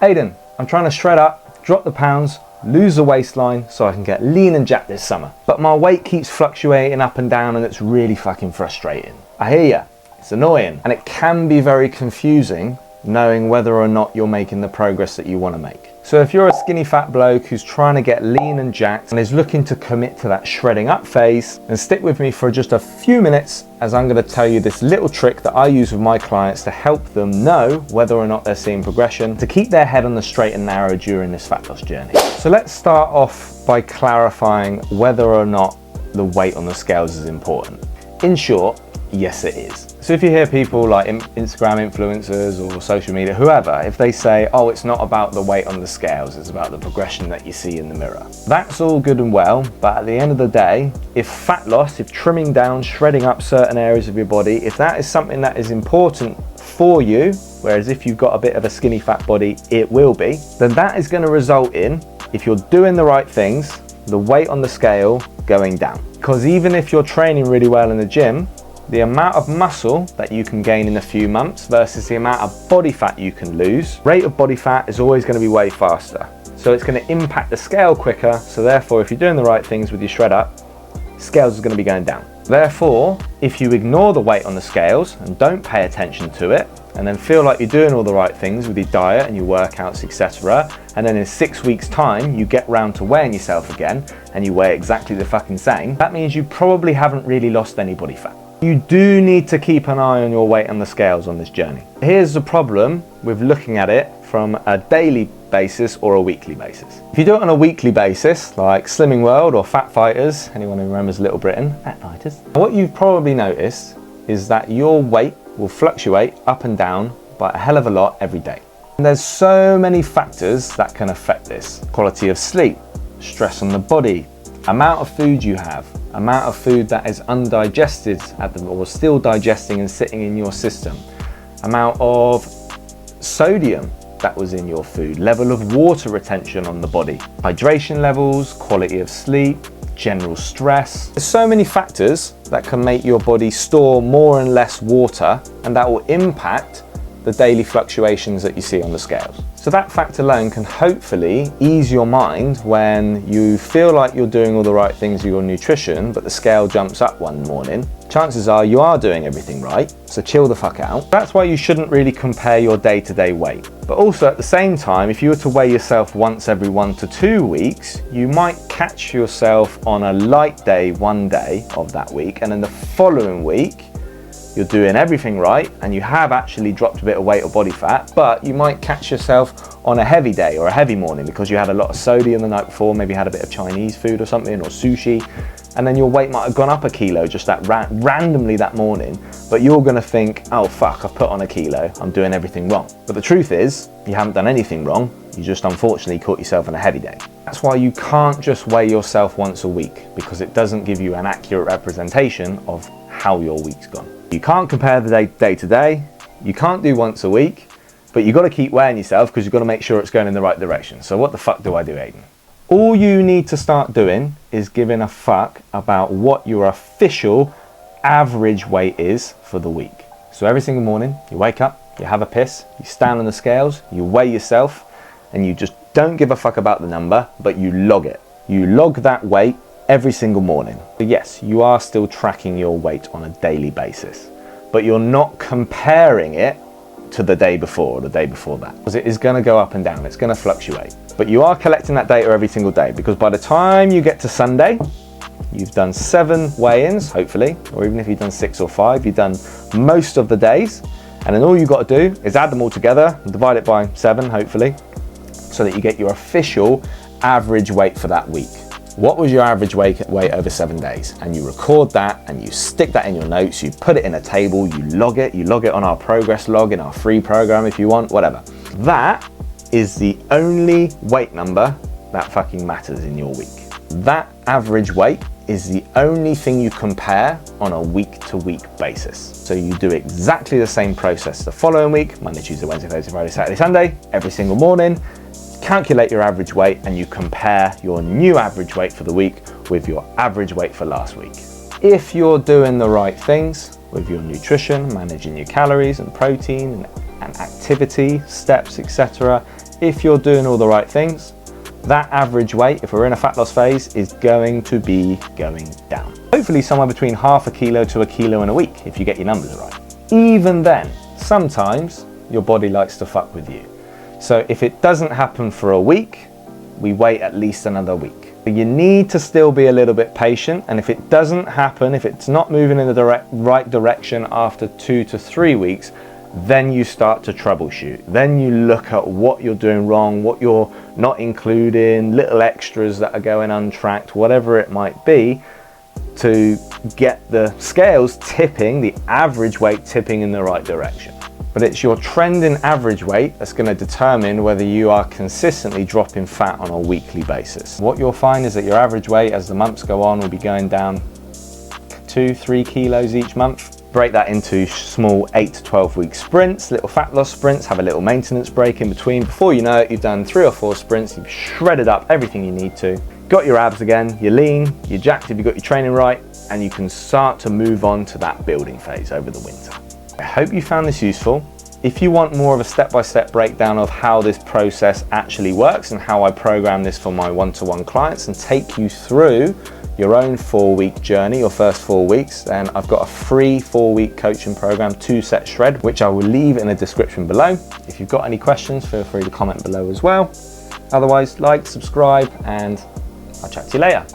Aidan, I'm trying to shred up, drop the pounds, lose the waistline so I can get lean and jacked this summer. But my weight keeps fluctuating up and down and it's really fucking frustrating. I hear ya, it's annoying. And it can be very confusing knowing whether or not you're making the progress that you want to make. So if you're a skinny fat bloke who's trying to get lean and jacked and is looking to commit to that shredding up phase, then stick with me for just a few minutes as I'm going to tell you this little trick that I use with my clients to help them know whether or not they're seeing progression, to keep their head on the straight and narrow during this fat loss journey. So let's start off by clarifying whether or not the weight on the scales is important. In short, yes it is. So if you hear people like Instagram influencers or social media, whoever, if they say, oh, it's not about the weight on the scales, it's about the progression that you see in the mirror. That's all good and well, but at the end of the day, if fat loss, if trimming down, shredding up certain areas of your body, if that is something that is important for you, whereas if you've got a bit of a skinny fat body, it will be, then that is going to result in, if you're doing the right things, the weight on the scale going down. Because even if you're training really well in the gym, the amount of muscle that you can gain in a few months versus the amount of body fat you can lose, rate of body fat is always going to be way faster. So it's going to impact the scale quicker. So therefore, if you're doing the right things with your shred up, scales is going to be going down. Therefore, if you ignore the weight on the scales and don't pay attention to it, and then feel like you're doing all the right things with your diet and your workouts, etc., and then in 6 weeks time, you get round to weighing yourself again and you weigh exactly the fucking same, that means you probably haven't really lost any body fat. You do need to keep an eye on your weight on the scales on this journey. Here's the problem with looking at it from a daily basis or a weekly basis. If you do it on a weekly basis, like Slimming World or Fat Fighters, anyone who remembers Little Britain, Fat Fighters, what you've probably noticed is that your weight will fluctuate up and down by a hell of a lot every day. And there's so many factors that can affect this. Quality of sleep, stress on the body, amount of food you have, amount of food that is undigested or still digesting and sitting in your system, amount of sodium that was in your food, level of water retention on the body, hydration levels, quality of sleep, general stress. There's so many factors that can make your body store more and less water, and that will impact the daily fluctuations that you see on the scales. So that fact alone can hopefully ease your mind when you feel like you're doing all the right things with your nutrition, but the scale jumps up one morning. Chances are you are doing everything right, so chill the fuck out. That's why you shouldn't really compare your day-to-day weight. But also at the same time, if you were to weigh yourself once every 1 to 2 weeks, you might catch yourself on a light day one day of that week, and then the following week, you're doing everything right and you have actually dropped a bit of weight or body fat, but you might catch yourself on a heavy day or a heavy morning because you had a lot of sodium the night before, maybe had a bit of Chinese food or something, or sushi, and then your weight might have gone up a kilo just that randomly that morning, but you're gonna think, oh fuck, I've put on a kilo, I'm doing everything wrong. But the truth is, you haven't done anything wrong, you just unfortunately caught yourself on a heavy day. That's why you can't just weigh yourself once a week, because it doesn't give you an accurate representation of how your week's gone. You can't compare the day to day, you can't do once a week, but you've got to keep weighing yourself because you've got to make sure it's going in the right direction. So what the fuck do I do, Aidan? All you need to start doing is giving a fuck about what your official average weight is for the week. So every single morning, you wake up, you have a piss, you stand on the scales, you weigh yourself, and you just don't give a fuck about the number, but you log it. You log that weight every single morning. But yes, you are still tracking your weight on a daily basis, but you're not comparing it to the day before or the day before that, because it is going to go up and down, it's going to fluctuate. But you are collecting that data every single day, because by the time you get to Sunday, you've done 7 weigh-ins, hopefully, or even if you've done 6 or 5, you've done most of the days, and then all you've got to do is add them all together and divide it by 7, hopefully, so that you get your official average weight for that week. What was your average weight over 7 days? And you record that and you stick that in your notes, you put it in a table, you log it on our progress log, in our free program if you want, whatever. That is the only weight number that fucking matters in your week. That average weight is the only thing you compare on a week-to-week basis. So you do exactly the same process the following week, Monday, Tuesday, Wednesday, Thursday, Friday, Saturday, Sunday, every single morning. Calculate your average weight and you compare your new average weight for the week with your average weight for last week. If you're doing the right things with your nutrition, managing your calories and protein and activity, steps, etc., if you're doing all the right things, that average weight, if we're in a fat loss phase, is going to be going down. Hopefully somewhere between half a kilo to a kilo in a week, if you get your numbers right. Even then, sometimes your body likes to fuck with you. So if it doesn't happen for a week, we wait at least another week. You need to still be a little bit patient, and if it doesn't happen, if it's not moving in the right direction after 2 to 3 weeks, then you start to troubleshoot. Then you look at what you're doing wrong, what you're not including, little extras that are going untracked, whatever it might be, to get the scales tipping, the average weight tipping in the right direction. But it's your trend in average weight that's going to determine whether you are consistently dropping fat on a weekly basis. What you'll find is that your average weight as the months go on will be going down 2-3 kilos each month. Break that into small 8 to 12 week sprints, little fat loss sprints, have a little maintenance break in between. Before you know it, you've done 3 or 4 sprints, you've shredded up everything you need to, got your abs again, you're lean, you're jacked if you've got your training right, and you can start to move on to that building phase over the winter. I hope you found this useful. If you want more of a step-by-step breakdown of how this process actually works and how I program this for my one-to-one clients and take you through your own 4-week journey, your first 4 weeks, then I've got a free 4-week coaching program, 2-set shred, which I will leave in the description below. If you've got any questions, feel free to comment below as well. Otherwise, like, subscribe, and I'll chat to you later.